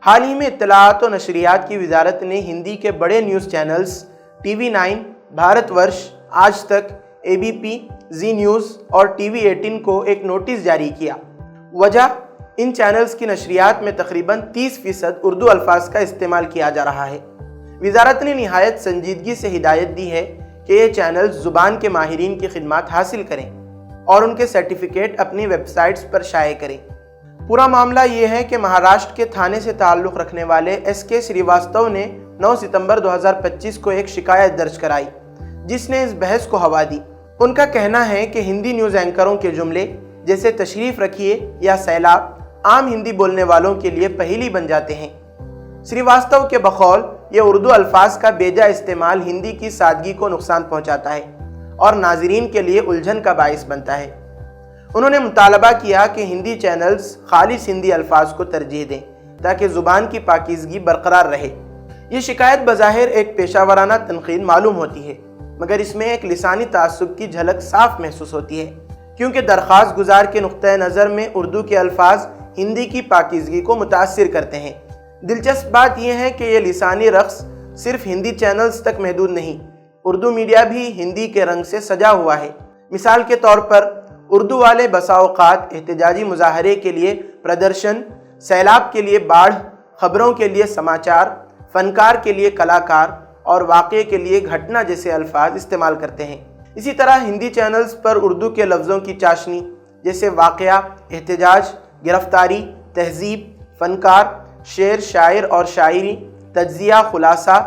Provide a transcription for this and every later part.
حال ہی میں اطلاعات و نشریات کی وزارت نے ہندی کے بڑے نیوز چینلز TV9، بھارت ورش، آج تک، ABP، زی نیوز اور TV18 کو ایک نوٹس جاری کیا۔ وجہ، ان چینلز کی نشریات میں تقریباً 30% اردو الفاظ کا استعمال کیا جا رہا ہے۔ وزارت نے نہایت سنجیدگی سے ہدایت دی ہے کہ یہ چینلز زبان کے ماہرین کی خدمات حاصل کریں اور ان کے سرٹیفکیٹ اپنی ویب سائٹس پر شائع کریں۔ پورا معاملہ یہ ہے کہ مہاراشٹر کے تھانے سے تعلق رکھنے والے SK سریواستو نے 9 ستمبر 2025 کو ایک شکایت درج کرائی، جس نے اس بحث کو ہوا دی۔ ان کا کہنا ہے کہ ہندی نیوز اینکروں کے جملے جیسے تشریف رکھیے یا سیلاب عام ہندی بولنے والوں کے لیے پہیلی بن جاتے ہیں۔ سریواستو کے بقول یہ اردو الفاظ کا بیجا استعمال ہندی کی سادگی کو نقصان پہنچاتا ہے اور ناظرین کے لیے الجھن کا باعث بنتا ہے۔ انہوں نے مطالبہ کیا کہ ہندی چینلز خالص ہندی الفاظ کو ترجیح دیں تاکہ زبان کی پاکیزگی برقرار رہے۔ یہ شکایت بظاہر ایک پیشہ ورانہ تنقید معلوم ہوتی ہے، مگر اس میں ایک لسانی تعصب کی جھلک صاف محسوس ہوتی ہے، کیونکہ درخواست گزار کے نقطۂ نظر میں اردو کے الفاظ ہندی کی پاکیزگی کو متاثر کرتے ہیں۔ دلچسپ بات یہ ہے کہ یہ لسانی رقص صرف ہندی چینلز تک محدود نہیں، اردو میڈیا بھی ہندی کے رنگ سے سجا ہوا ہے۔ مثال کے طور پر اردو والے بسا اوقات احتجاجی مظاہرے کے لیے پردرشن، سیلاب کے لیے باڑھ، خبروں کے لیے سماچار، فنکار کے لیے کلاکار اور واقعے کے لیے گھٹنا جیسے الفاظ استعمال کرتے ہیں۔ اسی طرح ہندی چینلز پر اردو کے لفظوں کی چاشنی جیسے واقعہ، احتجاج، گرفتاری، تہذیب، فنکار، شعر، شاعر اور شاعری، تجزیہ، خلاصہ،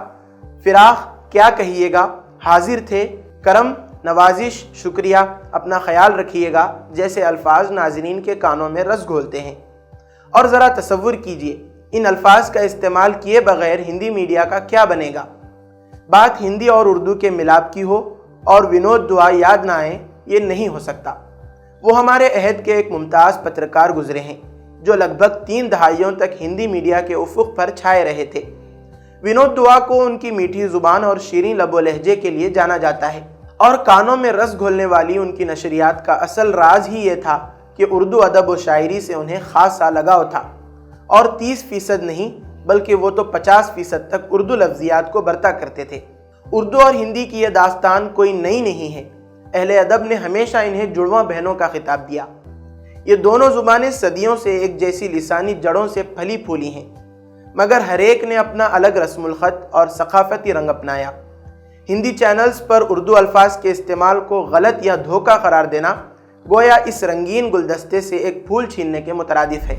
فراق، کیا کہیے گا، حاضر تھے، کرم، نوازش، شکریہ، اپنا خیال رکھیے گا جیسے الفاظ ناظرین کے کانوں میں رس گھولتے ہیں۔ اور ذرا تصور کیجئے ان الفاظ کا استعمال کیے بغیر ہندی میڈیا کا کیا بنے گا۔ بات ہندی اور اردو کے ملاپ کی ہو اور ونود دعا یاد نہ آئے، یہ نہیں ہو سکتا۔ وہ ہمارے عہد کے ایک ممتاز پترکار گزرے ہیں جو لگ بھگ 3 دہائیوں تک ہندی میڈیا کے افق پر چھائے رہے تھے۔ ونود دعا کو ان کی میٹھی زبان اور شیریں لب و لہجے کے لیے جانا جاتا ہے، اور کانوں میں رس گھولنے والی ان کی نشریات کا اصل راز ہی یہ تھا کہ اردو ادب و شاعری سے انہیں خاصا لگاؤ تھا، اور 30% نہیں بلکہ وہ تو 50% تک اردو لفظیات کو برتا کرتے تھے۔ اردو اور ہندی کی یہ داستان کوئی نئی نہیں ہے، اہل ادب نے ہمیشہ انہیں جڑواں بہنوں کا خطاب دیا۔ یہ دونوں زبانیں صدیوں سے ایک جیسی لسانی جڑوں سے پھلی پھولی ہیں، مگر ہر ایک نے اپنا الگ رسم الخط اور ثقافتی رنگ اپنایا۔ ہندی چینلز پر اردو الفاظ کے استعمال کو غلط یا دھوکہ قرار دینا گویا اس رنگین گلدستے سے ایک پھول چھیننے کے مترادف ہے۔